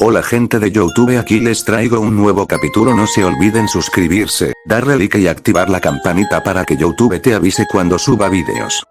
Hola gente de YouTube, aquí les traigo un nuevo capítulo. No se olviden suscribirse, darle like y activar la campanita para que YouTube te avise cuando suba videos.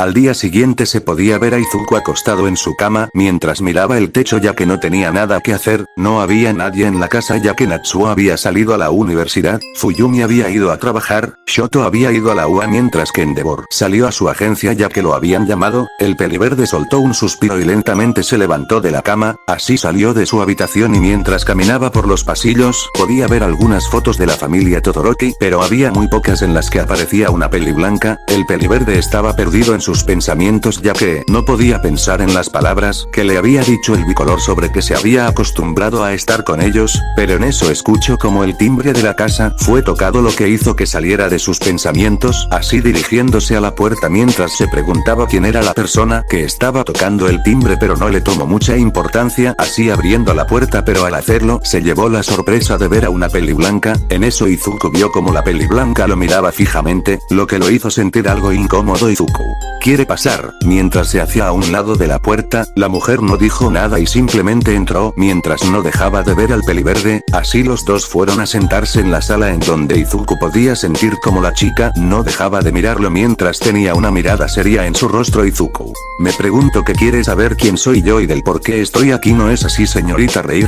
Al día siguiente se podía ver a Izuku acostado en su cama mientras miraba el techo ya que no tenía nada que hacer, no había nadie en la casa ya que Natsuo había salido a la universidad, Fuyumi había ido a trabajar, Shoto había ido a la UA mientras que Endeavor salió a su agencia ya que lo habían llamado. El peliverde soltó un suspiro y lentamente se levantó de la cama, así salió de su habitación y mientras caminaba por los pasillos podía ver algunas fotos de la familia Todoroki, pero había muy pocas en las que aparecía una peli blanca. El peliverde estaba perdido en sus pensamientos ya que no podía pensar en las palabras que le había dicho el bicolor sobre que se había acostumbrado a estar con ellos, pero en eso escuchó como el timbre de la casa fue tocado, lo que hizo que saliera de sus pensamientos, así dirigiéndose a la puerta mientras se preguntaba quién era la persona que estaba tocando el timbre, pero no le tomó mucha importancia, así abriendo la puerta, pero al hacerlo se llevó la sorpresa de ver a una peli blanca. En eso Izuku vio como la peli blanca lo miraba fijamente, lo que lo hizo sentir algo incómodo. Izuku ¿quiere pasar? Mientras se hacía a un lado de la puerta, la mujer no dijo nada y simplemente entró mientras no dejaba de ver al peliverde, así los dos fueron a sentarse en la sala en donde Izuku podía sentir como la chica no dejaba de mirarlo mientras tenía una mirada seria en su rostro. Izuku, me pregunto que quiere saber quién soy yo y del por qué estoy aquí, ¿no es así, señorita Rei?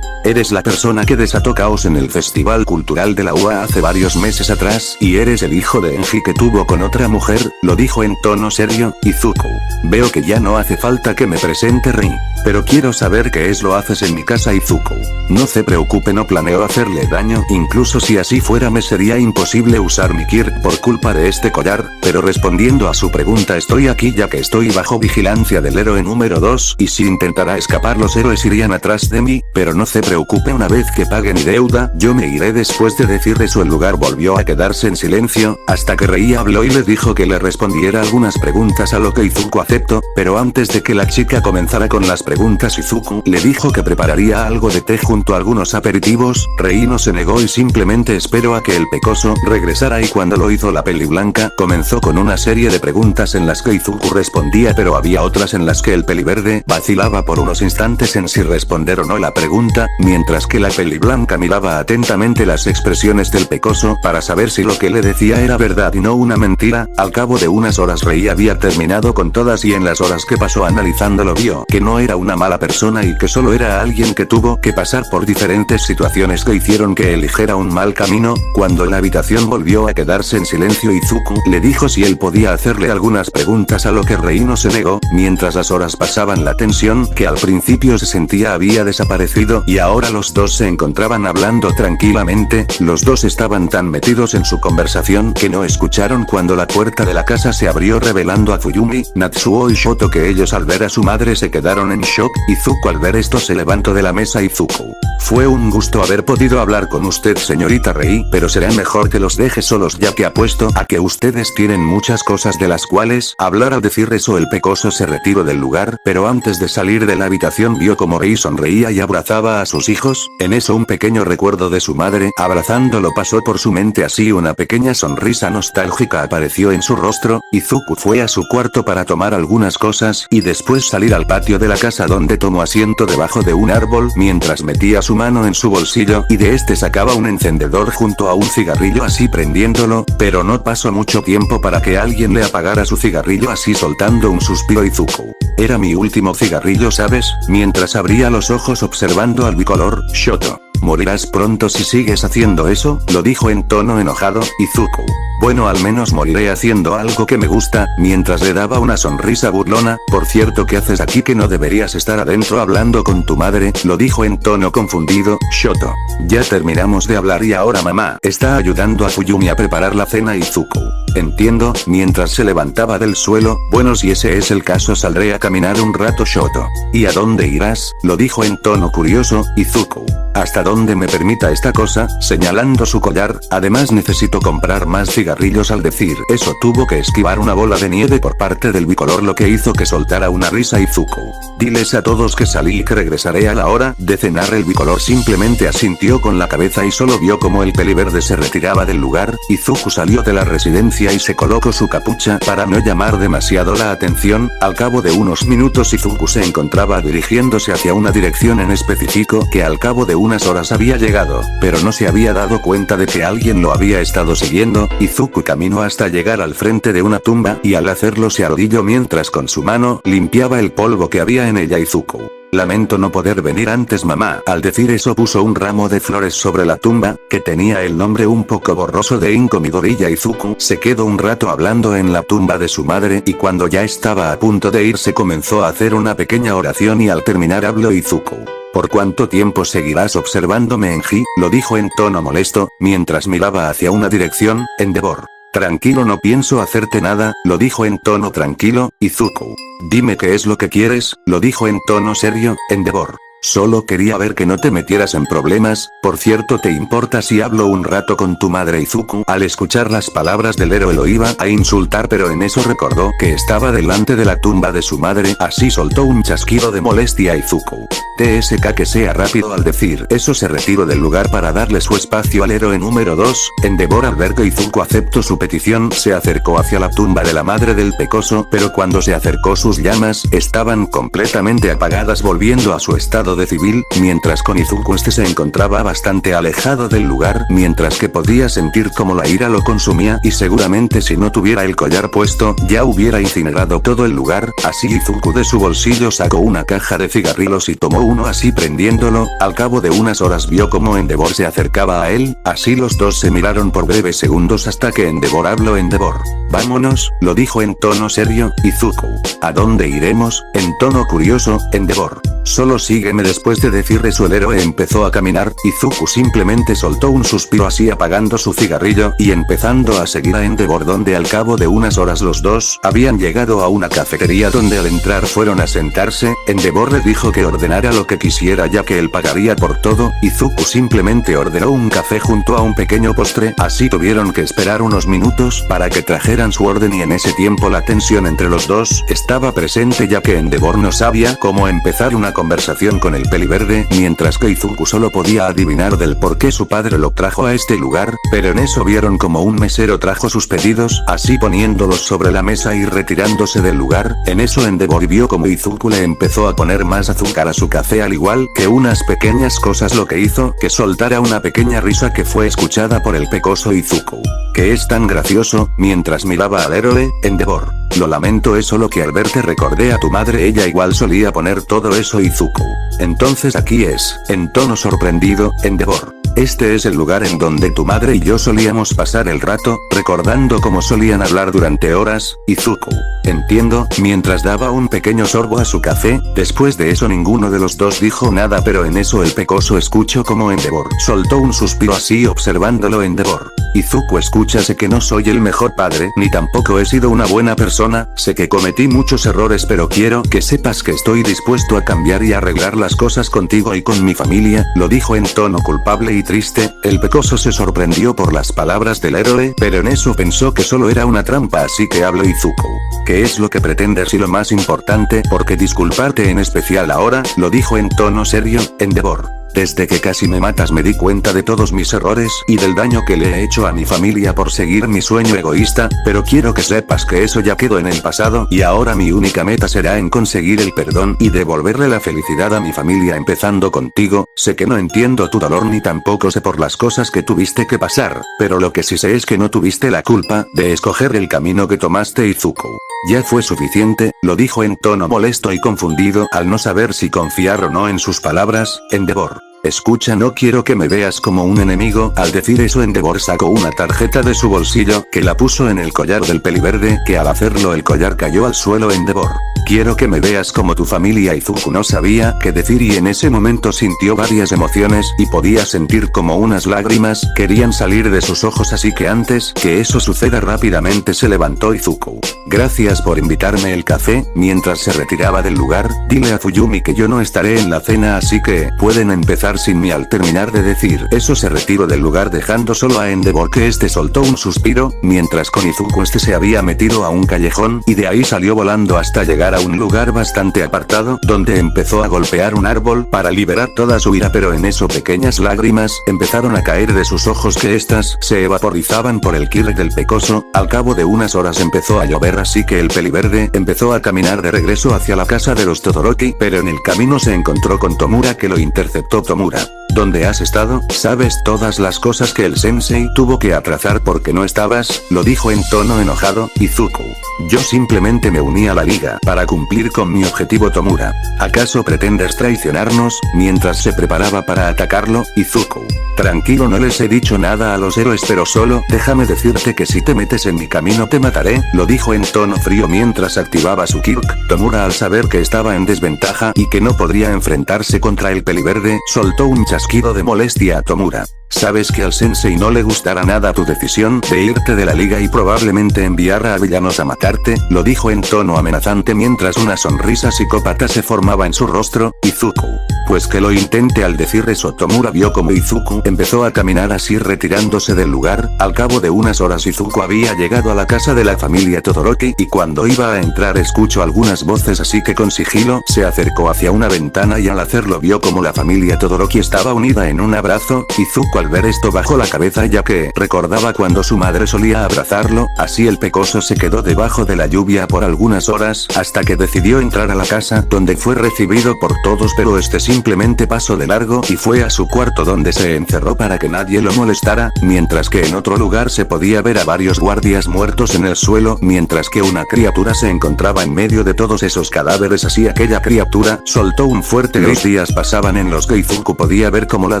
Eres la persona que desató caos en el Festival Cultural de la UA hace varios meses atrás, y eres el hijo de Enji que tuvo con otra mujer, lo dijo en tono serio. Izuku, veo que ya no hace falta que me presente, Rei, pero quiero saber qué es lo haces en mi casa. Izuku, no se preocupe, no planeo hacerle daño, incluso si así fuera me sería imposible usar mi Kirk por culpa de este collar, pero respondiendo a su pregunta, estoy aquí ya que estoy bajo vigilancia del héroe número 2, y si intentara escapar los héroes irían atrás de mí, pero no se preocupe, una vez que pague mi deuda, yo me iré. Después de decir eso el lugar volvió a quedarse en silencio, hasta que Rei habló y le dijo que le respondiera algunas preguntas, a lo que Izuku aceptó, pero antes de que la chica comenzara con las preguntas Izuku le dijo que prepararía algo de té junto a algunos aperitivos. Rei no se negó y simplemente esperó a que el pecoso regresara, y cuando lo hizo la peli blanca comenzó con una serie de preguntas en las que Izuku respondía, pero había otras en las que el peliverde vacilaba por unos instantes en si responder o no la pregunta, mientras que la peli blanca miraba atentamente las expresiones del pecoso para saber si lo que le decía era verdad y no una mentira. Al cabo de unas horas Rei había terminado con todas, y en las horas que pasó analizándolo vio que no era una mala persona y que solo era alguien que tuvo que pasar por diferentes situaciones que hicieron que eligiera un mal camino. Cuando la habitación volvió a quedarse en silencio, Izuku le dijo si él podía hacerle algunas preguntas, a lo que Rei no se negó. Mientras las horas pasaban, la tensión que al principio se sentía había desaparecido y ahora los dos se encontraban hablando tranquilamente. Los dos estaban tan metidos en su conversación que no escucharon cuando la puerta de la casa se abrió revelando a Fuyumi, Natsuo y Shoto, que ellos al ver a su madre se quedaron en shock. Izuku al ver esto se levantó de la mesa. Izuku, fue un gusto haber podido hablar con usted, señorita Rei, pero será mejor que los deje solos ya que apuesto a que ustedes tienen muchas cosas de las cuales hablar. Al decir eso el pecoso se retiró del lugar, pero antes de salir de la habitación vio como Rei sonreía y abrazaba a sus hijos. En eso un pequeño recuerdo de su madre abrazándolo pasó por su mente, así una pequeña sonrisa nostálgica apareció en su rostro. Izuku fue a su cuarto para tomar algunas cosas y después salir al patio de la casa, donde tomó asiento debajo de un árbol mientras metía su mano en su bolsillo y de este sacaba un encendedor junto a un cigarrillo, así prendiéndolo, pero no pasó mucho tiempo para que alguien le apagara su cigarrillo, así soltando un suspiro. Izuku, era mi último cigarrillo, ¿sabes? Mientras abría los ojos observando al bicolor. Shoto, morirás pronto si sigues haciendo eso, lo dijo en tono enojado. Izuku, bueno, al menos moriré haciendo algo que me gusta, mientras le daba una sonrisa burlona. Por cierto, ¿qué haces aquí? Que no deberías estar adentro hablando con tu madre, lo dijo en tono confundido. Shoto, ya terminamos de hablar y ahora mamá está ayudando a Fuyumi a preparar la cena. Izuku, entiendo, mientras se levantaba del suelo. Bueno, si ese es el caso saldré a caminar un rato. Shoto, ¿y a dónde irás? Lo dijo en tono curioso. Izuku, hasta donde me permita esta cosa, señalando su collar, además necesito comprar más cigarrillos. Al decir eso tuvo que esquivar una bola de nieve por parte del bicolor, lo que hizo que soltara una risa Izuku. Diles a todos que salí y que regresaré a la hora de cenar. El bicolor simplemente asintió con la cabeza y solo vio como el peliverde se retiraba del lugar. Izuku salió de la residencia y se colocó su capucha para no llamar demasiado la atención. Al cabo de unos minutos Izuku se encontraba dirigiéndose hacia una dirección en específico que al cabo de unas horas había llegado, pero no se había dado cuenta de que alguien lo había estado siguiendo. Izuku caminó hasta llegar al frente de una tumba y al hacerlo se arrodilló mientras con su mano limpiaba el polvo que había en ella. Izuku: lamento no poder venir antes, mamá. Al decir eso puso un ramo de flores sobre la tumba, que tenía el nombre un poco borroso de Inko Midoriya. Izuku se quedó un rato hablando en la tumba de su madre y cuando ya estaba a punto de irse comenzó a hacer una pequeña oración y al terminar habló Izuku: ¿por cuánto tiempo seguirás observándome, Enji? Lo dijo en tono molesto, mientras miraba hacia una dirección. Endeavor: tranquilo, no pienso hacerte nada, lo dijo en tono tranquilo. Izuku: dime qué es lo que quieres, lo dijo en tono serio. Endeavor: solo quería ver que no te metieras en problemas. Por cierto, ¿te importa si hablo un rato con tu madre? Izuku, al escuchar las palabras del héroe, lo iba a insultar, pero en eso recordó que estaba delante de la tumba de su madre, así soltó un chasquido de molestia. Izuku: TSK, que sea rápido. Al decir eso se retiró del lugar para darle su espacio al héroe número 2. Endeavor, al ver que Izuku aceptó su petición, se acercó hacia la tumba de la madre del pecoso, pero cuando se acercó sus llamas estaban completamente apagadas, volviendo a su estado de civil, mientras con Izuku este se encontraba bastante alejado del lugar, mientras que podía sentir como la ira lo consumía y seguramente si no tuviera el collar puesto ya hubiera incinerado todo el lugar. Así Izuku de su bolsillo sacó una caja de cigarrillos y tomó uno, así prendiéndolo. Al cabo de unas horas vio como Endeavor se acercaba a él, así los dos se miraron por breves segundos hasta que Endeavor habló. Endeavor: vámonos, lo dijo en tono serio. Izuku: ¿a dónde iremos? En tono curioso. Endeavor: solo sígueme. Después de decir eso el héroe empezó a caminar. Izuku simplemente soltó un suspiro, así apagando su cigarrillo y empezando a seguir a Endeavor, donde al cabo de unas horas los dos habían llegado a una cafetería donde al entrar fueron a sentarse. Endeavor le dijo que ordenara lo que quisiera ya que él pagaría por todo. Izuku simplemente ordenó un café junto a un pequeño postre, así tuvieron que esperar unos minutos para que trajeran su orden y en ese tiempo la tensión entre los dos estaba presente ya que Endeavor no sabía cómo empezar una conversación con el peliverde, mientras que Izuku solo podía adivinar del por qué su padre lo trajo a este lugar, pero en eso vieron como un mesero trajo sus pedidos, así poniéndolos sobre la mesa y retirándose del lugar. En eso Endeavor vio como Izuku le empezó a poner más azúcar a su café, al igual que unas pequeñas cosas, lo que hizo que soltara una pequeña risa que fue escuchada por el pecoso Izuku. ¿Qué es tan gracioso? Mientras miraba al héroe. Endeavor: lo lamento, es solo que al verte recordé a tu madre, ella igual solía poner todo eso. Izuku: entonces aquí es. En tono sorprendido. Endeavor: este es el lugar en donde tu madre y yo solíamos pasar el rato, recordando cómo solían hablar durante horas. Izuku: entiendo, mientras daba un pequeño sorbo a su café. Después de eso ninguno de los dos dijo nada, pero en eso el pecoso escuchó como Endeavor soltó un suspiro, así observándolo. Endeavor: Izuku, escucha, sé que no soy el mejor padre, ni tampoco he sido una buena persona, sé que cometí muchos errores, pero quiero que sepas que estoy dispuesto a cambiar y arreglar las cosas contigo y con mi familia, lo dijo en tono culpable y triste. El pecoso se sorprendió por las palabras del héroe, pero en eso pensó que solo era una trampa, así que habló. Izuku: ¿qué es lo que pretendes? Y lo más importante, ¿por qué disculparte en especial ahora? Lo dijo en tono serio. Endeavor: desde que casi me matas me di cuenta de todos mis errores y del daño que le he hecho a mi familia por seguir mi sueño egoísta, pero quiero que sepas que eso ya quedó en el pasado y ahora mi única meta será en conseguir el perdón y devolverle la felicidad a mi familia, empezando contigo. Sé que no entiendo tu dolor ni tampoco sé por las cosas que tuviste que pasar, pero lo que sí sé es que no tuviste la culpa de escoger el camino que tomaste. Izuku: ya fue suficiente, lo dijo en tono molesto y confundido al no saber si confiar o no en sus palabras. Endeavor: escucha, no quiero que me veas como un enemigo. Al decir eso Endeavor sacó una tarjeta de su bolsillo, que la puso en el collar del peliverde, que al hacerlo el collar cayó al suelo. Endeavor: quiero que me veas como tu familia. Izuku no sabía qué decir y en ese momento sintió varias emociones y podía sentir como unas lágrimas querían salir de sus ojos, así que antes que eso suceda rápidamente se levantó. Izuku: gracias por invitarme el café. Mientras se retiraba del lugar, dile a Fuyumi que yo no estaré en la cena, así que pueden empezar hablar sin mí. Al terminar de decir eso se retiró del lugar dejando solo a Endeavor, que este soltó un suspiro, mientras con Izuku este se había metido a un callejón y de ahí salió volando hasta llegar a un lugar bastante apartado donde empezó a golpear un árbol para liberar toda su ira, pero en eso pequeñas lágrimas empezaron a caer de sus ojos, que estas se vaporizaban por el ki del pecoso. Al cabo de unas horas empezó a llover, así que el peliverde empezó a caminar de regreso hacia la casa de los Todoroki, pero en el camino se encontró con Tomura, que lo interceptó. Tomura, ¿dónde has estado? ¿Sabes todas las cosas que el sensei tuvo que atrasar porque no estabas? Lo dijo en tono enojado. Izuku, yo simplemente me uní a la liga para cumplir con mi objetivo. Tomura, ¿acaso pretendes traicionarnos? Mientras se preparaba para atacarlo, Izuku, tranquilo, no les he dicho nada a los héroes, pero solo déjame decirte que si te metes en mi camino te mataré, lo dijo en tono frío mientras activaba su Kirk. Tomura, al saber que estaba en desventaja y que no podría enfrentarse contra el peliverde, soltó un chasquido de molestia a Tomura. Sabes que al sensei no le gustará nada tu decisión de irte de la liga y probablemente enviará a villanos a matarte, lo dijo en tono amenazante mientras una sonrisa psicópata se formaba en su rostro. Izuku, pues que lo intente. Al decir eso, Tomura vio como Izuku empezó a caminar así retirándose del lugar. Al cabo de unas horas Izuku había llegado a la casa de la familia Todoroki y cuando iba a entrar escuchó algunas voces, así que con sigilo se acercó hacia una ventana y al hacerlo vio como la familia Todoroki estaba unida en un abrazo. Izuku al ver esto bajó la cabeza, ya que recordaba cuando su madre solía abrazarlo. Así el pecoso se quedó debajo de la lluvia por algunas horas hasta que decidió entrar a la casa, donde fue recibido por todos, pero este simplemente pasó de largo y fue a su cuarto donde se encerró para que nadie lo molestara, mientras que en otro lugar se podía ver a varios guardias muertos en el suelo, mientras que una criatura se encontraba en medio de todos esos cadáveres. Así aquella criatura soltó un fuerte grito. Los días pasaban en los que Izuku podía ver cómo la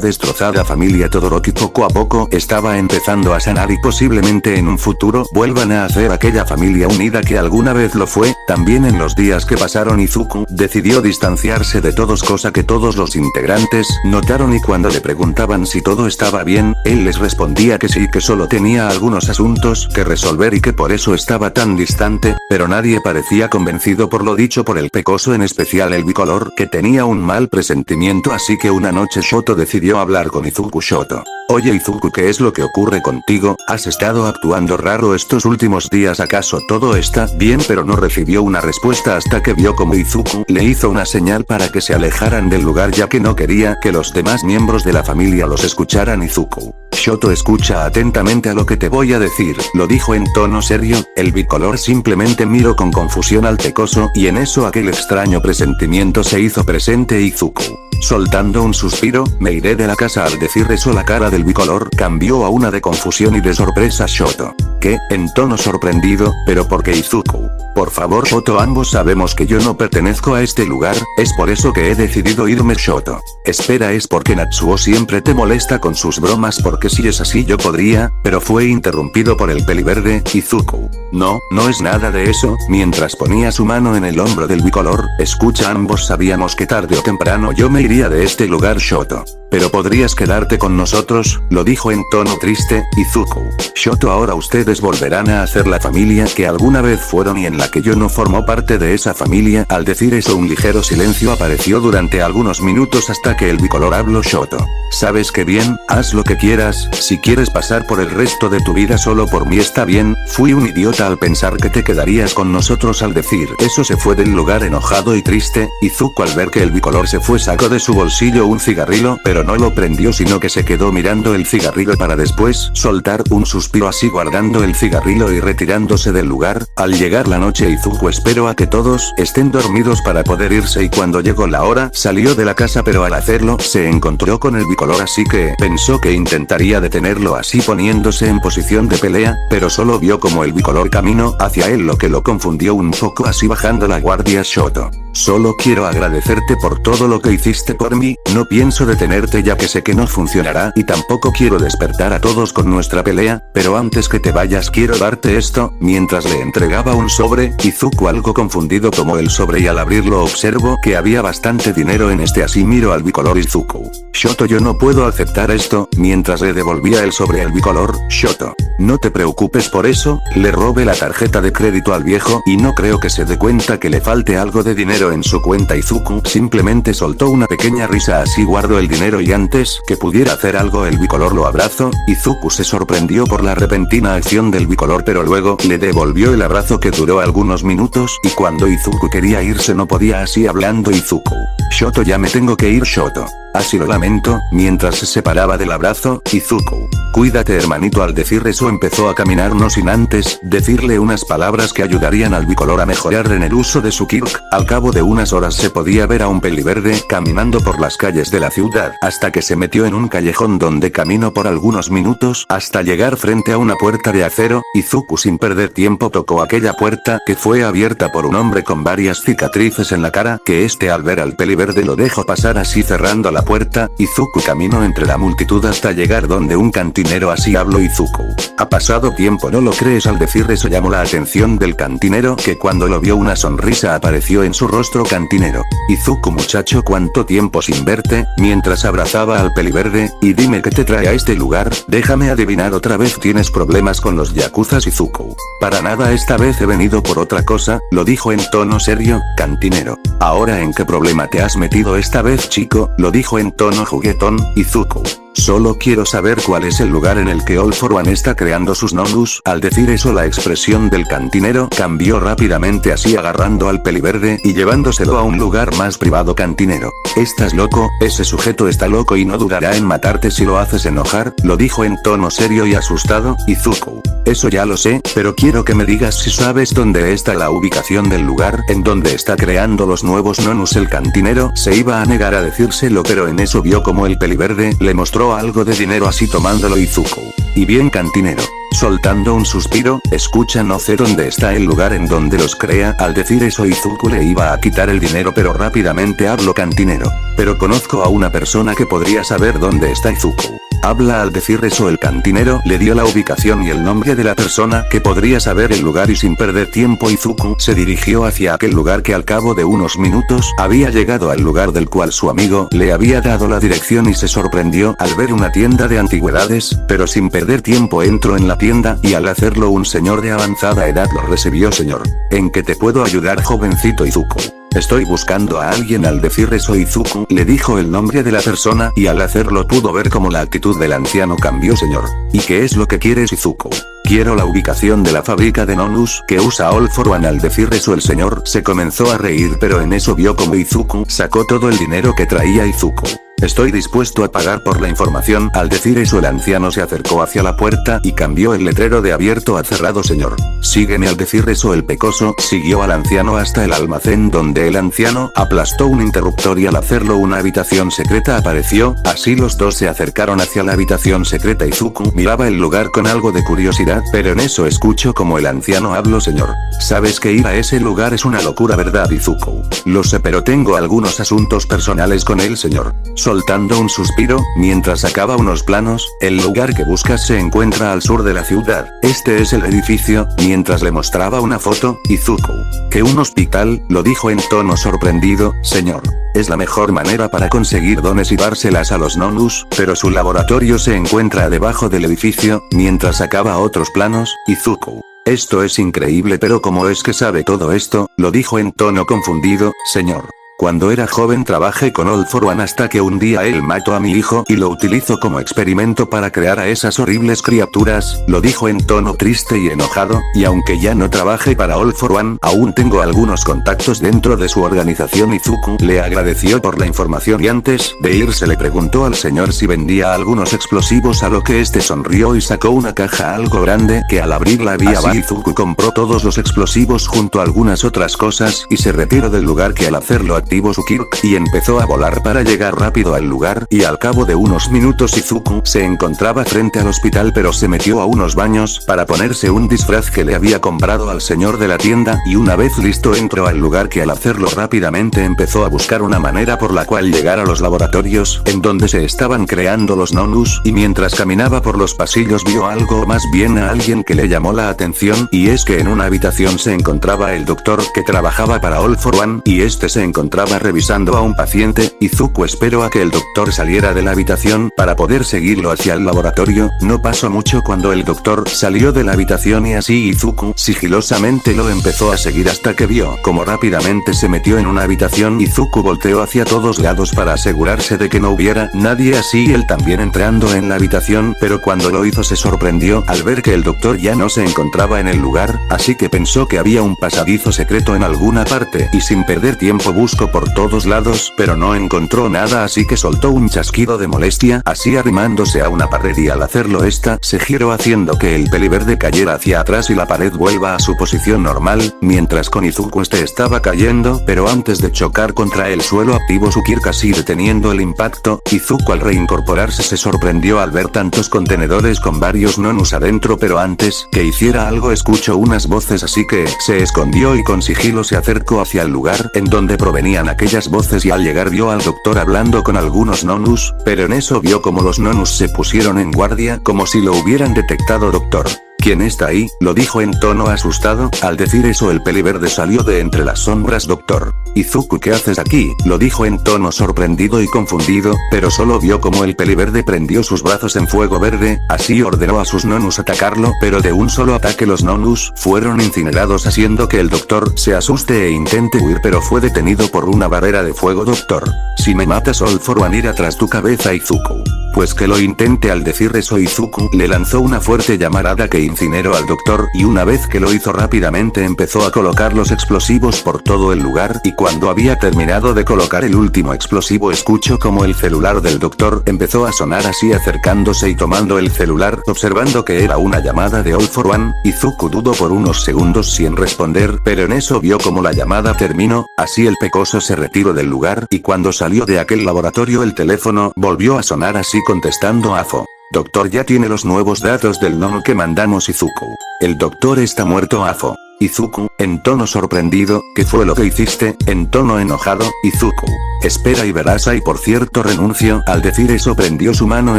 destrozada familia Todoroki poco a poco estaba empezando a sanar y posiblemente en un futuro vuelvan a hacer aquella familia unida que alguna vez lo fue. También en los días que pasaron Izuku decidió distanciarse de todos, cosa que todos los integrantes notaron, y cuando le preguntaban si todo estaba bien, él les respondía que sí, que solo tenía algunos asuntos que resolver y que por eso estaba tan distante, pero nadie parecía convencido por lo dicho por el pecoso, en especial el bicolor, que tenía un mal presentimiento. Así que una noche Shoto decidió hablar con Izuku. Shoto, oye Izuku, ¿qué es lo que ocurre contigo? ¿Has estado actuando raro estos últimos días? ¿Acaso todo está bien? Pero no recibió una respuesta hasta que vio como Izuku le hizo una señal para que se alejaran del lugar, ya que no quería que los demás miembros de la familia los escucharan. Izuku, Shoto, escucha atentamente a lo que te voy a decir, lo dijo en tono serio. El bicolor simplemente miró con confusión al pecoso y en eso aquel extraño presentimiento se hizo presente. Izuku, soltando un suspiro, me iré de la casa. Al decir eso la cara del bicolor cambió a una de confusión y de sorpresa. Shoto, ¿qué? En tono sorprendido, ¿pero por qué? Izuku, por favor Shoto, ambos sabemos que yo no pertenezco a este lugar, es por eso que he decidido irme. Shoto, espera, ¿es porque Natsuo siempre te molesta con sus bromas? Porque si es así yo podría, pero fue interrumpido por el peliverde. Izuku, no, no es nada de eso. Mientras ponía su mano en el hombro del bicolor, escucha, ambos sabíamos que tarde o temprano yo me iría de este lugar. Shoto, pero podrías quedarte con nosotros, lo dijo en tono triste. Izuku, Shoto, ahora ustedes volverán a hacer la familia que alguna vez fueron y en la que yo no formó parte de esa familia. Al decir eso un ligero silencio apareció durante algunos minutos hasta que el bicolor habló. Shoto, sabes que bien, haz lo que quieras, si quieres pasar por el resto de tu vida solo por mí está bien, fui un idiota al pensar que te quedarías con nosotros. Al decir eso se fue del lugar enojado y triste. Izuku al ver que el bicolor se fue sacó de su bolsillo un cigarrillo, pero no lo prendió sino que se quedó mirando el cigarrillo para después soltar un suspiro, así guardando el cigarrillo y retirándose del lugar. Al llegar la noche Izuku esperó a que todos estén dormidos para poder irse, y cuando llegó la hora salió de la casa, pero al hacerlo se encontró con el bicolor, así que pensó que intentaría detenerlo así poniéndose en posición de pelea, pero solo vio como el bicolor caminó hacia él, lo que lo confundió un poco, así bajando la guardia. Shoto, solo quiero agradecerte por todo lo que hiciste por mí, no pienso detenerte ya que sé que no funcionará y tampoco quiero despertar a todos con nuestra pelea, pero antes que te vayas quiero darte esto. Mientras le entregaba un sobre sobre, Izuku algo confundido tomó el sobre y al abrirlo observo que había bastante dinero en este, así miro al bicolor Izuku. Shoto, yo no puedo aceptar esto, mientras le devolvía el sobre al bicolor. Shoto, no te preocupes por eso, le robé la tarjeta de crédito al viejo y no creo que se dé cuenta que le falte algo de dinero en su cuenta. Izuku simplemente soltó una pequeña risa, así guardo el dinero y antes que pudiera hacer algo el bicolor lo abrazó. Izuku se sorprendió por la repentina acción del bicolor, pero luego le devolvió el abrazo que duró algunos minutos y cuando Izuku quería irse no podía, así hablando Izuku. Shoto, ya me tengo que ir. Shoto, así lo lamento, mientras se separaba del abrazo. Izuku, cuídate hermanito. Al decir eso empezó a caminar no sin antes decirle unas palabras que ayudarían al bicolor a mejorar en el uso de su Kirk. Al cabo de unas horas se podía ver a un peliverde caminando por las calles de la ciudad hasta que se metió en un callejón donde caminó por algunos minutos hasta llegar frente a una puerta de acero. Izuku sin perder tiempo tocó aquella puerta que fue abierta por un hombre con varias cicatrices en la cara, que al ver al peliverde lo dejó pasar, así cerrando la puerta. Izuku caminó entre la multitud hasta llegar donde un cantinero, así habló Izuku. Ha pasado tiempo, ¿no lo crees? Al decir eso llamó la atención del cantinero, que cuando lo vio una sonrisa apareció en su rostro. Cantinero, Izuku muchacho, ¿cuánto tiempo sin verte? Mientras abrazaba al peliverde, y dime qué te trae a este lugar. Déjame adivinar, otra vez tienes problemas con los yakuzas. Izuku, para nada, esta vez he venido por otra cosa, lo dijo en tono serio. Cantinero, ¿ahora en qué problema te has metido esta vez, chico? Lo dijo en tono juguetón. Izuku, solo quiero saber cuál es el lugar en el que All for One está creando sus nonus. Al decir eso la expresión del cantinero cambió rápidamente, así agarrando al peliverde y llevándoselo a un lugar más privado. Cantinero, ¿estás loco? Ese sujeto está loco y no dudará en matarte si lo haces enojar, lo dijo en tono serio y asustado. Izuku, eso ya lo sé, pero quiero que me digas si sabes dónde está la ubicación del lugar en donde está creando los nuevos nonus. El cantinero se iba a negar a decírselo, pero en eso vio como el peliverde le mostró algo de dinero, así tomándolo Izuku. Y bien, cantinero, soltando un suspiro, escucha, no sé dónde está el lugar en donde los crea. Al decir eso Izuku le iba a quitar el dinero, pero rápidamente habló cantinero, pero conozco a una persona que podría saber dónde está. Izuku habla. Al decir eso el cantinero le dio la ubicación y el nombre de la persona que podría saber el lugar, y sin perder tiempo Izuku se dirigió hacia aquel lugar, que al cabo de unos minutos había llegado al lugar del cual su amigo le había dado la dirección, y se sorprendió al ver una tienda de antigüedades, pero sin perder tiempo entró en la tienda y al hacerlo un señor de avanzada edad lo recibió. Señor, ¿en qué te puedo ayudar, jovencito? Izuku, estoy buscando a alguien. Al decir eso Izuku le dijo el nombre de la persona y al hacerlo pudo ver cómo la actitud del anciano cambió. Señor, ¿y qué es lo que quieres? Izuku, quiero la ubicación de la fábrica de nonus que usa All for One. Al decir eso el señor se comenzó a reír, pero en eso vio como Izuku sacó todo el dinero que traía. Izuku, estoy dispuesto a pagar por la información. Al decir eso el anciano se acercó hacia la puerta y cambió el letrero de abierto a cerrado. Señor, sígueme. Al decir eso el pecoso siguió al anciano hasta el almacén, donde el anciano aplastó un interruptor y al hacerlo una habitación secreta apareció, así los dos se acercaron hacia la habitación secreta. Izuku miraba el lugar con algo de curiosidad, pero en eso escuchó como el anciano habló. Señor, sabes que ir a ese lugar es una locura, ¿verdad? Izuku, lo sé, pero tengo algunos asuntos personales con él. Señor, soltando un suspiro, mientras sacaba unos planos, el lugar que buscas se encuentra al sur de la ciudad. Este es el edificio, mientras le mostraba una foto. Izuku, ¿que un hospital? Lo dijo en tono sorprendido. Señor, es la mejor manera para conseguir dones y dárselas a los nonus, pero su laboratorio se encuentra debajo del edificio. Mientras sacaba otros planos, Izuku, esto es increíble, pero ¿cómo es que sabe todo esto? Lo dijo en tono confundido. Señor, cuando era joven trabajé con All for One hasta que un día él mató a mi hijo y lo utilizó como experimento para crear a esas horribles criaturas, lo dijo en tono triste y enojado, y aunque ya no trabajé para All for One, aún tengo algunos contactos dentro de su organización. Izuku le agradeció por la información y antes de irse le preguntó al señor si vendía algunos explosivos, a lo que este sonrió y sacó una caja algo grande que al abrirla había así Izuku compró todos los explosivos junto a algunas otras cosas y se retiró del lugar, que al hacerlo activó su Kirk y empezó a volar para llegar rápido al lugar y al cabo de unos minutos Izuku se encontraba frente al hospital pero se metió a unos baños para ponerse un disfraz que le había comprado al señor de la tienda y una vez listo entró al lugar que al hacerlo rápidamente empezó a buscar una manera por la cual llegar a los laboratorios en donde se estaban creando los Nonus y mientras caminaba por los pasillos vio algo más bien a alguien que le llamó la atención y es que en una habitación se encontraba el doctor que trabajaba para All for One y este se encontraba revisando a un paciente. Izuku esperó a que el doctor saliera de la habitación para poder seguirlo hacia el laboratorio. No pasó mucho cuando el doctor salió de la habitación y así Izuku sigilosamente lo empezó a seguir hasta que vio como rápidamente se metió en una habitación. Izuku volteó hacia todos lados para asegurarse de que no hubiera nadie así él también entrando en la habitación, pero cuando lo hizo se sorprendió al ver que el doctor ya no se encontraba en el lugar, así que pensó que había un pasadizo secreto en alguna parte y sin perder tiempo buscó por todos lados pero no encontró nada así que soltó un chasquido de molestia así arrimándose a una pared y al hacerlo esta se giró haciendo que el peliverde cayera hacia atrás y la pared vuelva a su posición normal, mientras con Izuku este estaba cayendo pero antes de chocar contra el suelo activó su Kirk casi deteniendo el impacto. Izuku al reincorporarse se sorprendió al ver tantos contenedores con varios Nonus adentro pero antes que hiciera algo escuchó unas voces así que se escondió y con sigilo se acercó hacia el lugar en donde provenían aquellas voces y al llegar vio al doctor hablando con algunos Nonus, pero en eso vio como los Nonus se pusieron en guardia como si lo hubieran detectado. Doctor, ¿quién está ahí?, lo dijo en tono asustado. Al decir eso el peliverde salió de entre las sombras. Doctor Izuku, ¿qué haces aquí?, lo dijo en tono sorprendido y confundido, pero solo vio como el peliverde prendió sus brazos en fuego verde, así ordenó a sus Nonus atacarlo pero de un solo ataque los Nonus fueron incinerados haciendo que el doctor se asuste e intente huir pero fue detenido por una barrera de fuego. Doctor, si me matas All for One irá tras tu cabeza. Izuku, pues que lo intente. Al decir eso Izuku le lanzó una fuerte llamarada que incineró al doctor y una vez que lo hizo rápidamente empezó a colocar los explosivos por todo el lugar y cuando había terminado de colocar el último explosivo escuchó como el celular del doctor empezó a sonar así acercándose y tomando el celular observando que era una llamada de All for One. Izuku dudó por unos segundos sin responder pero en eso vio como la llamada terminó, así el pecoso se retiró del lugar y cuando salió de aquel laboratorio el teléfono volvió a sonar así contestando Afo. Doctor, ya tiene los nuevos datos del Nonu que mandamos. Izuku, el doctor está muerto. Afo. Izuku, en tono sorprendido, ¿qué fue lo que hiciste?, en tono enojado. Izuku, espera y verás. Y por cierto renuncio. Al decir eso prendió su mano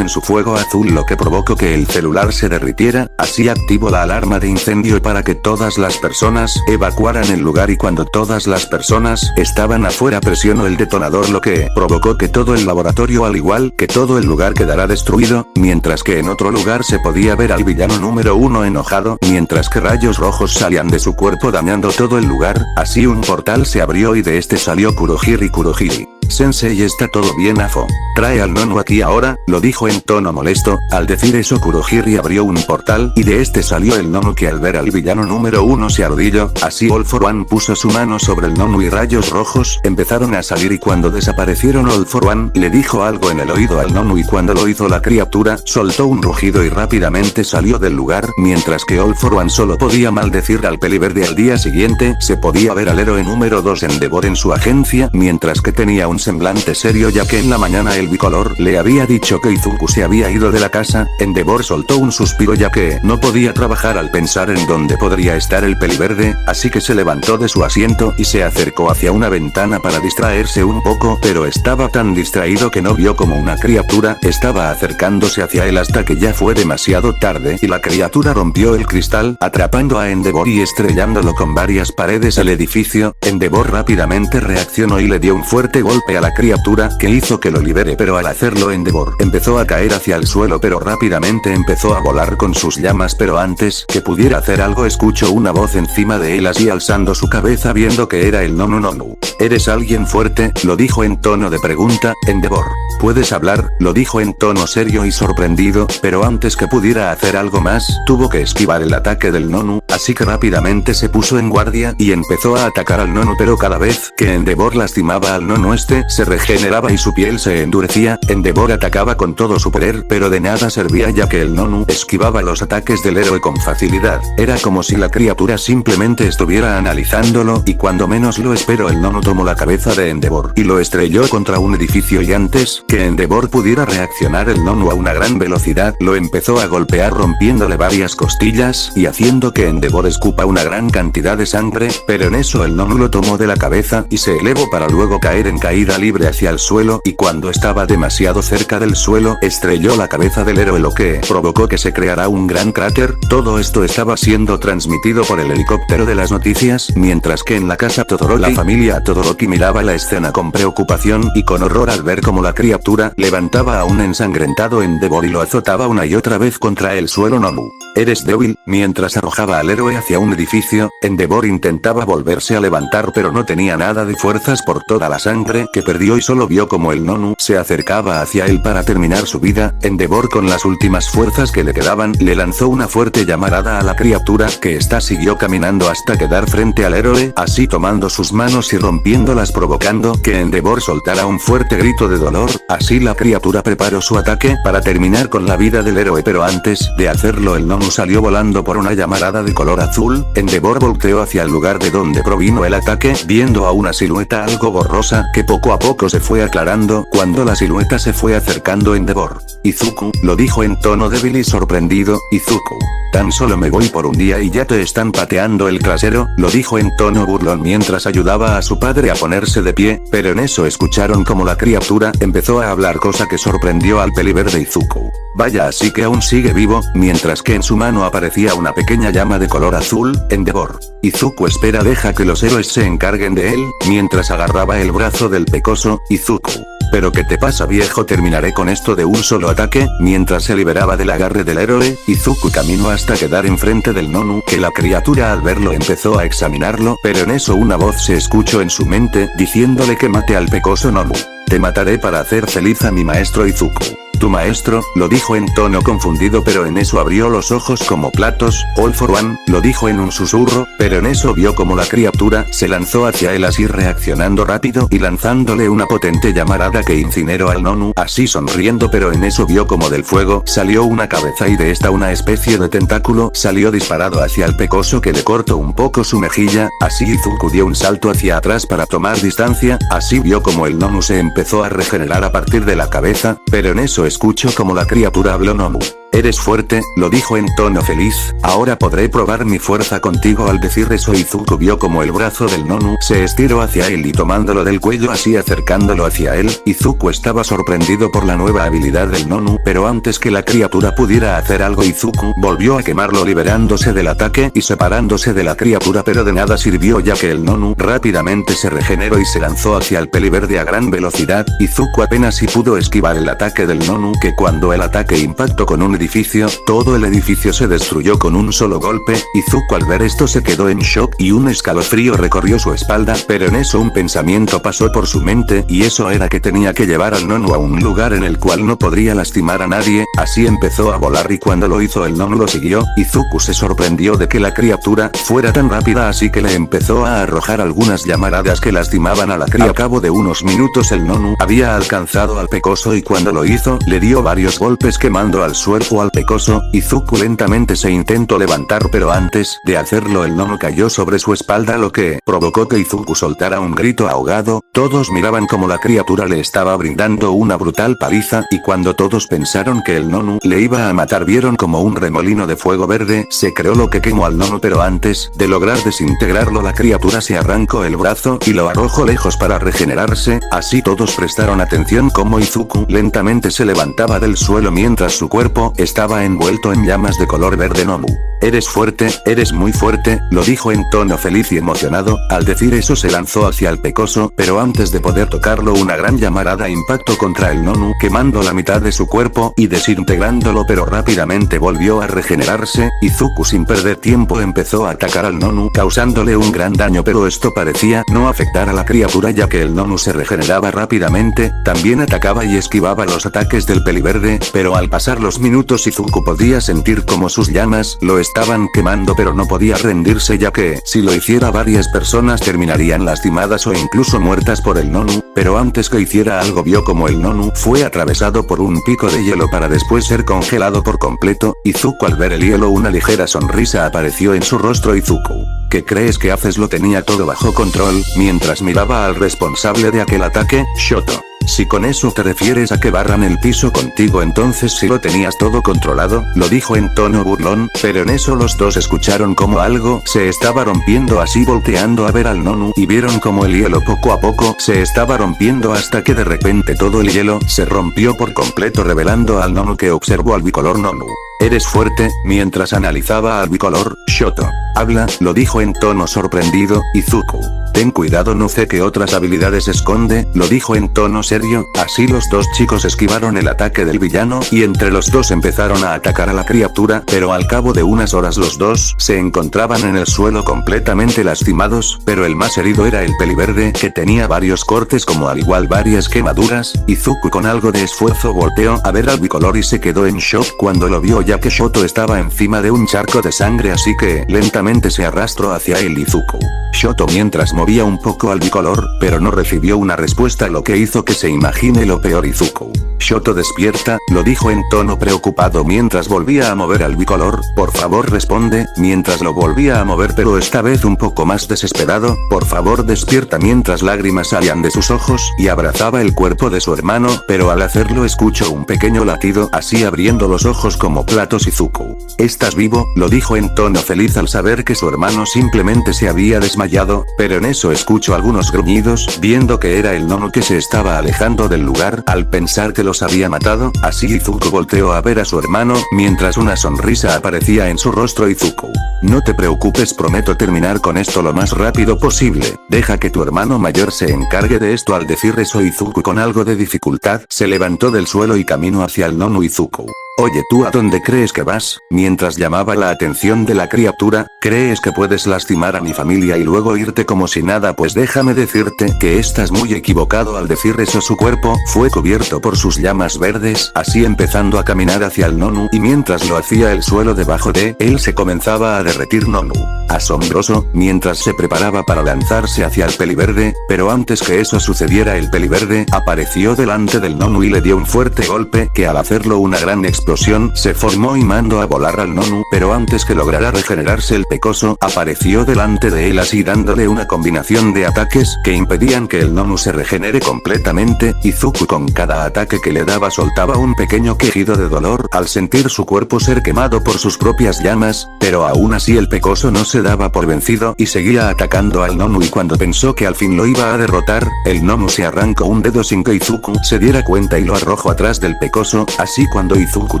en su fuego azul lo que provocó que el celular se derritiera, así activó la alarma de incendio para que todas las personas evacuaran el lugar y cuando todas las personas estaban afuera presionó el detonador lo que provocó que todo el laboratorio al igual que todo el lugar quedara destruido, mientras que en otro lugar se podía ver al villano número 1 enojado mientras que rayos rojos salían de su cuerpo dañando todo el lugar, así un portal se abrió y de este salió Kurohiri. Kurohiri, Sensei, ¿está todo bien? Afo, trae al Nonu aquí ahora, lo dijo en tono molesto. Al decir eso Kurohiri abrió un portal y de este salió el Nonu que al ver al villano número 1 se arrodilló, así All for One puso su mano sobre el Nonu y rayos rojos empezaron a salir y cuando desaparecieron All for One le dijo algo en el oído al Nonu y cuando lo hizo la criatura soltó un rugido y rápidamente salió del lugar, mientras que All for One solo podía maldecir al peliverde. Al día siguiente se podía ver al héroe número 2 Endeavor en su agencia mientras que tenía un semblante serio ya que en la mañana el bicolor le había dicho que Izuku se había ido de la casa. Endeavor soltó un suspiro ya que no podía trabajar al pensar en dónde podría estar el peliverde, así que se levantó de su asiento y se acercó hacia una ventana para distraerse un poco pero estaba tan distraído que no vio como una criatura estaba acercándose hacia él hasta que ya fue demasiado tarde y la criatura rompió el cristal atrapando a Endeavor y estrellándolo con varias paredes al edificio. Endeavor rápidamente reaccionó y le dio un fuerte golpe a la criatura que hizo que lo libere pero al hacerlo Endeavor empezó a caer hacia el suelo pero rápidamente empezó a volar con sus llamas pero antes que pudiera hacer algo escuchó una voz encima de él así alzando su cabeza viendo que era el Nonu. Nonu, ¿eres alguien fuerte?, lo dijo en tono de pregunta. Endeavor, ¿puedes hablar?, lo dijo en tono serio y sorprendido, pero antes que pudiera hacer algo más tuvo que esquivar el ataque del Nonu. así que rápidamente se puso en guardia y empezó a atacar al Nonu, pero cada vez que Endeavor lastimaba al Nonu se regeneraba y su piel se endurecía. Endeavor atacaba con todo su poder, pero de nada servía ya que el Nonu esquivaba los ataques del héroe con facilidad. Era como si la criatura simplemente estuviera analizándolo, y cuando menos lo esperó el Nonu tomó la cabeza de Endeavor y lo estrelló contra un edificio, y antes que Endeavor pudiera reaccionar, el Nonu a una gran velocidad lo empezó a golpear, rompiéndole varias costillas y haciendo que Endeavor escupa una gran cantidad de sangre, pero en eso el Nonu lo tomó de la cabeza y se elevó para luego caer en caída libre hacia el suelo, y cuando estaba demasiado cerca del suelo estrelló la cabeza del héroe, lo que provocó que se creara un gran cráter. Todo esto estaba siendo transmitido por el helicóptero de las noticias, mientras que en la casa Todoroki, la familia Todoroki miraba la escena con preocupación y con horror al ver cómo la criatura levantaba a un ensangrentado Endeavor y lo azotaba una y otra vez contra el suelo. Nomu, eres débil. Mientras arrojaba al héroe hacia un edificio, Endeavor intentaba volverse a levantar, pero no tenía nada de fuerzas por toda la sangre que perdió, y solo vio como el Nonu se acercaba hacia él para terminar su vida. Endeavor, con las últimas fuerzas que le quedaban, le lanzó una fuerte llamarada a la criatura, que siguió caminando hasta quedar frente al héroe, así tomando sus manos y rompiéndolas, provocando que Endeavor soltara un fuerte grito de dolor. Así la criatura preparó su ataque para terminar con la vida del héroe, pero antes de hacerlo el Nonu salió volando por una llamarada de color azul. Endeavor volteó hacia el lugar de donde provino el ataque, viendo a una silueta algo borrosa que poco a poco se fue aclarando. Cuando la silueta se fue acercando, Endeavor, Izuku, lo dijo en tono débil y sorprendido. Izuku, tan solo me voy por un día y ya te están pateando el trasero, lo dijo en tono burlón mientras ayudaba a su padre a ponerse de pie, pero en eso escucharon como la criatura empezó a hablar, cosa que sorprendió al peliverde Izuku. Vaya, así que aún sigue vivo, mientras que en su mano aparecía una pequeña llama de color azul. Endeavor, Izuku, espera, deja que los héroes se encarguen de él, mientras agarraba el brazo del pecoso. Izuku, ¿pero qué te pasa, viejo? Terminaré con esto de un solo ataque. Mientras se liberaba del agarre del héroe, Izuku caminó hasta quedar enfrente del Nonu, que la criatura al verlo empezó a examinarlo, pero en eso una voz se escuchó en su mente, diciéndole que mate al pecoso Nonu. Te mataré para hacer feliz a mi maestro Izuku. Tu maestro, lo dijo en tono confundido, pero en eso abrió los ojos como platos. All for one, lo dijo en un susurro, pero en eso vio como la criatura se lanzó hacia él, así reaccionando rápido y lanzándole una potente llamarada que incineró al Nonu, así sonriendo, pero en eso vio como del fuego salió una cabeza y de esta una especie de tentáculo salió disparado hacia el pecoso, que le cortó un poco su mejilla. Así Izuku dio un salto hacia atrás para tomar distancia, así vio como el Nonu se empezó a regenerar a partir de la cabeza, pero en eso escuchó como la criatura habló. Nomu, eres fuerte, lo dijo en tono feliz, ahora podré probar mi fuerza contigo. Al decir eso, Izuku vio como el brazo del Nonu se estiró hacia él y tomándolo del cuello, así acercándolo hacia él. Izuku estaba sorprendido por la nueva habilidad del Nonu, pero antes que la criatura pudiera hacer algo, Izuku volvió a quemarlo, liberándose del ataque y separándose de la criatura, pero de nada sirvió ya que el Nonu rápidamente se regeneró y se lanzó hacia el peliverde a gran velocidad. Izuku apenas si pudo esquivar el ataque del Nonu, que cuando el ataque impactó con un edificio, todo el edificio se destruyó con un solo golpe. Izuku al ver esto se quedó en shock y un escalofrío recorrió su espalda, pero en eso un pensamiento pasó por su mente, y eso era que tenía que llevar al Nonu a un lugar en el cual no podría lastimar a nadie. Así empezó a volar y cuando lo hizo el Nonu lo siguió. Izuku se sorprendió de que la criatura fuera tan rápida, así que le empezó a arrojar algunas llamaradas que lastimaban a la criatura. Al cabo de unos minutos el Nonu había alcanzado al pecoso y cuando lo hizo le dio varios golpes quemando al suelo al pecoso. Izuku lentamente se intentó levantar, pero antes de hacerlo el Nonu cayó sobre su espalda, lo que provocó que Izuku soltara un grito ahogado. Todos miraban como la criatura le estaba brindando una brutal paliza, y cuando todos pensaron que el Nonu le iba a matar, vieron como un remolino de fuego verde se creó, lo que quemó al Nonu, pero antes de lograr desintegrarlo la criatura se arrancó el brazo y lo arrojó lejos para regenerarse. Así todos prestaron atención como Izuku lentamente se levantaba del suelo mientras su cuerpo estaba envuelto en llamas de color verde. Nomu, eres fuerte, eres muy fuerte, lo dijo en tono feliz y emocionado. Al decir eso se lanzó hacia el pecoso, pero antes de poder tocarlo una gran llamarada impactó contra el Nonu, quemando la mitad de su cuerpo y desintegrándolo, pero rápidamente volvió a regenerarse. Izuku sin perder tiempo empezó a atacar al Nonu causándole un gran daño, pero esto parecía no afectar a la criatura ya que el Nonu se regeneraba rápidamente. También atacaba y esquivaba los ataques del peliverde, pero al pasar los minutos Izuku podía sentir como sus llamas lo estaban quemando, pero no podía rendirse ya que, si lo hiciera, varias personas terminarían lastimadas o incluso muertas por el Nonu, pero antes que hiciera algo vio como el Nonu fue atravesado por un pico de hielo para después ser congelado por completo. Izuku, al ver el hielo, una ligera sonrisa apareció en su rostro. Izuku, ¿qué crees que haces? Lo tenía todo bajo control, mientras miraba al responsable de aquel ataque, Shoto. Si con eso te refieres a que barran el piso contigo, entonces sí lo tenías todo controlado, lo dijo en tono burlón, pero en eso los dos escucharon como algo se estaba rompiendo, así volteando a ver al Nonu y vieron como el hielo poco a poco se estaba rompiendo hasta que de repente todo el hielo se rompió por completo, revelando al Nonu, que observó al bicolor. Nonu, eres fuerte, mientras analizaba al bicolor. Shoto, habla, lo dijo en tono sorprendido. Izuku, ten cuidado, no sé qué otras habilidades esconde, lo dijo en tono serio. Así los dos chicos esquivaron el ataque del villano y entre los dos empezaron a atacar a la criatura, pero al cabo de unas horas los dos se encontraban en el suelo completamente lastimados, pero el más herido era el peliverde, que tenía varios cortes como al igual varias quemaduras. Izuku con algo de esfuerzo volteó a ver al bicolor y se quedó en shock cuando lo vio, ya que Shoto estaba encima de un charco de sangre, así que lentamente se arrastró hacia él. Izuku, Shoto mientras movía un poco al bicolor, pero no recibió una respuesta, lo que hizo que se imagine lo peor. Izuku, Shoto despierta, lo dijo en tono preocupado mientras volvía a mover al bicolor, por favor responde, mientras lo volvía a mover pero esta vez un poco más desesperado, por favor despierta, mientras lágrimas salían de sus ojos y abrazaba el cuerpo de su hermano, pero al hacerlo escuchó un pequeño latido, así abriendo los ojos como platos. Izuku, ¿estás vivo? Lo dijo en tono feliz al saber que su hermano simplemente se había desmayado, pero en eso escuchó algunos gruñidos, viendo que era el Nonu que se estaba alejando del lugar, al pensar que los había matado. Así Izuku volteó a ver a su hermano, mientras una sonrisa aparecía en su rostro. Izuku, no te preocupes, prometo terminar con esto lo más rápido posible, deja que tu hermano mayor se encargue de esto. Al decir eso, Izuku con algo de dificultad se levantó del suelo y caminó hacia el Nonu. Izuku, oye, ¿tú a dónde crees que vas? Mientras llamaba la atención de la criatura, ¿crees que puedes lastimar a mi familia y luego irte como si nada? Pues déjame decirte que estás muy equivocado. Al decir eso, su cuerpo fue cubierto por sus llamas verdes, así empezando a caminar hacia el Nonu, y mientras lo hacía el suelo debajo de él se comenzaba a derretir. Nonu, asombroso, mientras se preparaba para lanzarse hacia el peliverde, pero antes que eso sucediera el peliverde apareció delante del Nonu y le dio un fuerte golpe, que al hacerlo una gran explosión se formó y mandó a volar al Nonu, pero antes que lograra regenerarse el pecoso apareció delante de él, así dándole una combinación de ataques que impedían que el Nonu se regenere completamente. Izuku con cada ataque que le daba soltaba un pequeño quejido de dolor al sentir su cuerpo ser quemado por sus propias llamas, pero aún así el pecoso no se daba por vencido y seguía atacando al Nonu, y cuando pensó que al fin lo iba a derrotar, el Nonu se arrancó un dedo sin que Izuku se diera cuenta y lo arrojó atrás del pecoso. Así cuando Izuku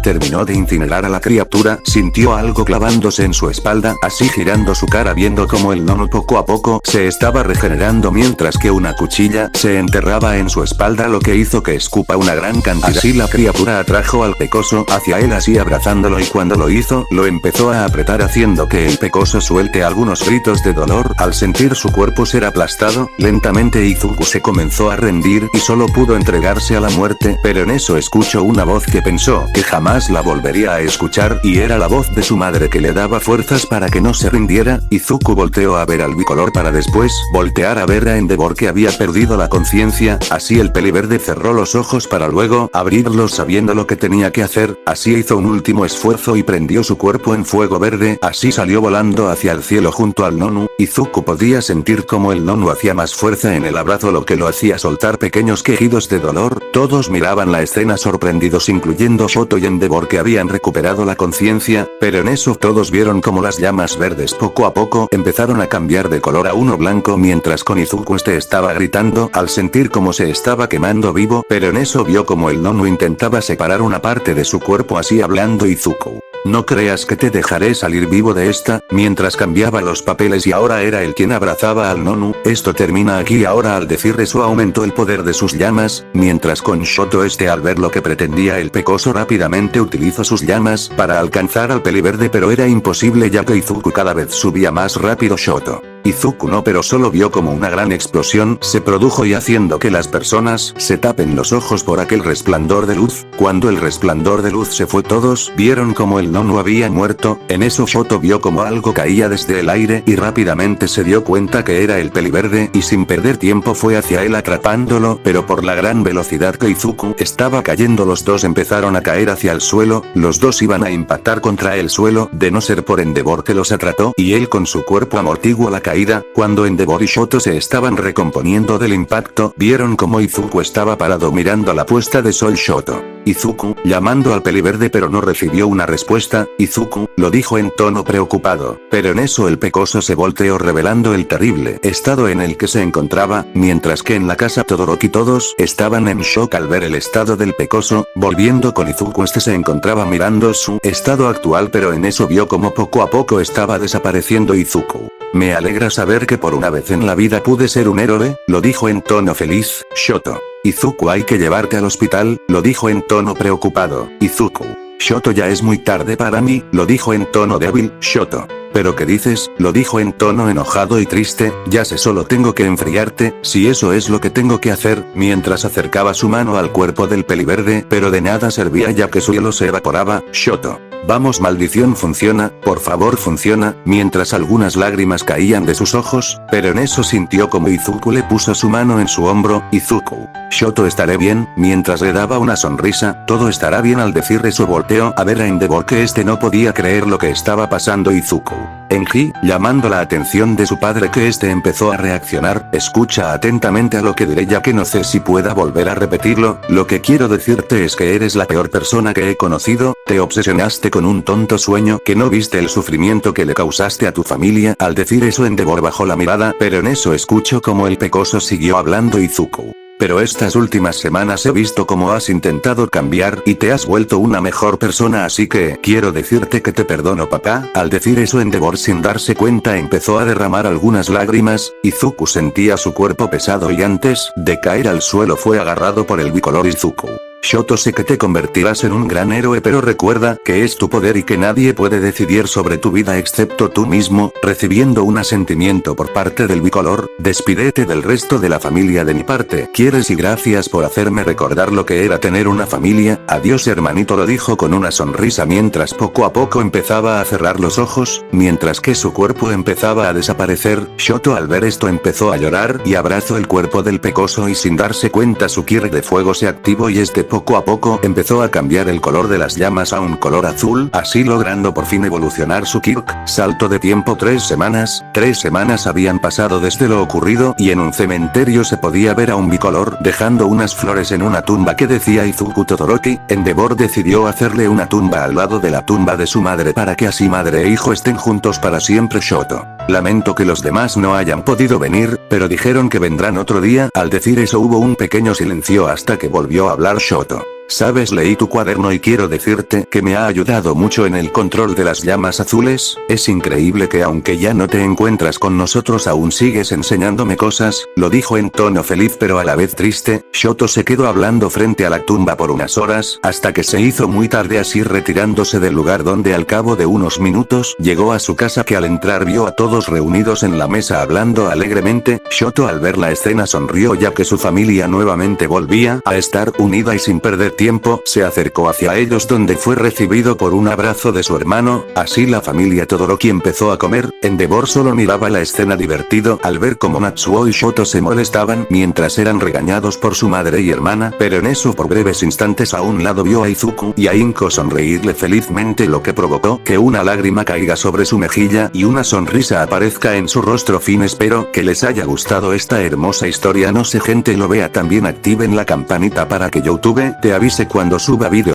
terminó de incinerar a la criatura, sintió algo clavándose en su espalda, así girando su cara viendo como el Nonu poco a poco se estaba regenerando mientras que una cuchilla se enterraba en su espalda, lo que hizo que escupa una gran cantidad. Así la criatura atrajo al pecoso hacia él, así abrazándolo, y cuando lo hizo, lo empezó a apretar haciendo que el pecoso suelte algunos gritos de dolor al sentir su cuerpo ser aplastado. Lentamente Izuku se comenzó a rendir y solo pudo entregarse a la muerte, pero en eso escuchó una voz que pensó que jamás la volvería a escuchar, y era la voz de su madre que le daba fuerzas para que no se rindiera. Izuku volteó a ver al bicolor para después voltear a ver a Endeavor, que había perdido la conciencia. Así el peliverde cerró los ojos para luego abrirlos sabiendo lo que tenía que hacer, así hizo un último esfuerzo y prendió su cuerpo en fuego verde, así salió volando hacia el cielo junto al Nonu. Izuku podía sentir como el Nonu hacía más fuerza en el abrazo, lo que lo hacía soltar pequeños quejidos de dolor. Todos miraban la escena sorprendidos, incluyendo Shoto y Endeavor, que habían recuperado la conciencia, pero en eso todos vieron como las llamas verdes poco a poco empezaron a cambiar de color a uno blanco, mientras con Izuku estaba gritando al sentir como se estaba quemando vivo, pero en eso vio como el Nonu intentaba separar una parte de su cuerpo, así hablando. Izuku, no creas que te dejaré salir vivo de esta, mientras cambiaba los papeles y ahora era él quien abrazaba al Nonu. Esto termina aquí ahora. Al decir eso aumentó el poder de sus llamas, mientras con Shoto al ver lo que pretendía el pecoso rápidamente utilizó sus llamas para alcanzar al peliverde, pero era imposible ya que Izuku cada vez subía más rápido. Shoto, Izuku no, pero solo vio como una gran explosión se produjo y haciendo que las personas se tapen los ojos por aquel resplandor de luz. Cuando el resplandor de luz se fue, todos vieron como el Nonu había muerto. En eso Shoto vio como algo caía desde el aire y rápidamente se dio cuenta que era el peliverde y sin perder tiempo fue hacia él atrapándolo, pero por la gran velocidad que Izuku estaba cayendo los dos empezaron a caer hacia el suelo, los dos iban a impactar contra el suelo de no ser por Endeavor que los atrapó y él con su cuerpo amortiguó la caída. Cuando Endeavor y Shoto se estaban recomponiendo del impacto, vieron como Izuku estaba parado mirando la puesta de sol. Shoto, Izuku, llamando al peliverde pero no recibió una respuesta. Izuku, lo dijo en tono preocupado, pero en eso el pecoso se volteó revelando el terrible estado en el que se encontraba, mientras que en la casa Todoroki todos estaban en shock al ver el estado del pecoso. Volviendo con Izuku, este se encontraba mirando su estado actual, pero en eso vio como poco a poco estaba desapareciendo Izuku. Me alegra saber que por una vez en la vida pude ser un héroe, lo dijo en tono feliz. Shoto, Izuku, hay que llevarte al hospital, lo dijo en tono preocupado. Izuku, Shoto, ya es muy tarde para mí, lo dijo en tono débil. Shoto, ¿pero qué dices? Lo dijo en tono enojado y triste. Ya sé, solo tengo que enfriarte, si eso es lo que tengo que hacer, mientras acercaba su mano al cuerpo del peliverde, pero de nada servía ya que su hielo se evaporaba. Shoto, vamos, maldición, funciona, por favor funciona, mientras algunas lágrimas caían de sus ojos, pero en eso sintió como Izuku le puso su mano en su hombro. Izuku, Shoto, estaré bien, mientras le daba una sonrisa. Todo estará bien. Al decir eso volteó a ver a Endeavor, que este no podía creer lo que estaba pasando. Izuku, Enji, llamando la atención de su padre, que este empezó a reaccionar. Escucha atentamente a lo que diré ya que no sé si pueda volver a repetirlo. Lo que quiero decirte es que eres la peor persona que he conocido, te obsesionaste con un tonto sueño que no viste el sufrimiento que le causaste a tu familia. Al decir eso Endeavor bajó la mirada, pero en eso escuchó como el pecoso siguió hablando. Izuku, pero estas últimas semanas he visto cómo has intentado cambiar y te has vuelto una mejor persona, así que quiero decirte que te perdono, papá. Al decir eso Endeavor sin darse cuenta empezó a derramar algunas lágrimas. Izuku sentía su cuerpo pesado y antes de caer al suelo fue agarrado por el bicolor. Izuku, Shoto, sé que te convertirás en un gran héroe, pero recuerda que es tu poder y que nadie puede decidir sobre tu vida excepto tú mismo. Recibiendo un asentimiento por parte del bicolor, despídete del resto de la familia de mi parte. ¿Quieres? Y gracias por hacerme recordar lo que era tener una familia. Adiós, hermanito, lo dijo con una sonrisa mientras poco a poco empezaba a cerrar los ojos, mientras que su cuerpo empezaba a desaparecer. Shoto al ver esto empezó a llorar y abrazó el cuerpo del pecoso y sin darse cuenta su Kirk de fuego se activó y este poco a poco empezó a cambiar el color de las llamas a un color azul, así logrando por fin evolucionar su Kirk. Salto de tiempo 3 semanas. 3 semanas habían pasado desde lo ocurrido y en un cementerio se podía ver a un bicolor dejando unas flores en una tumba que decía Izuku Todoroki. Endeavor decidió hacerle una tumba al lado de la tumba de su madre para que así madre e hijo estén juntos para siempre. Shoto, lamento que los demás no hayan podido venir, pero dijeron que vendrán otro día. Al decir eso hubo un pequeño silencio hasta que volvió a hablar Shoto. Sabes, leí tu cuaderno y quiero decirte que me ha ayudado mucho en el control de las llamas azules. Es increíble que aunque ya no te encuentras con nosotros aún sigues enseñándome cosas, lo dijo en tono feliz pero a la vez triste. Shoto se quedó hablando frente a la tumba por unas horas, hasta que se hizo muy tarde, así retirándose del lugar donde al cabo de unos minutos llegó a su casa, que al entrar vio a todos reunidos en la mesa hablando alegremente. Shoto al ver la escena sonrió ya que su familia nuevamente volvía a estar unida y sin perder tiempo, se acercó hacia ellos donde fue recibido por un abrazo de su hermano. Así la familia Todoroki empezó a comer. Endeavor solo miraba la escena divertido al ver cómo Natsuo y Shoto se molestaban mientras eran regañados por su madre y hermana, pero en eso por breves instantes a un lado vio a Izuku y a Inko sonreírle felizmente, lo que provocó que una lágrima caiga sobre su mejilla y una sonrisa aparezca en su rostro. Fin, espero que les haya gustado esta hermosa historia. No sé, gente, lo vea también activen la campanita para que YouTube te avise cuando suba vídeo.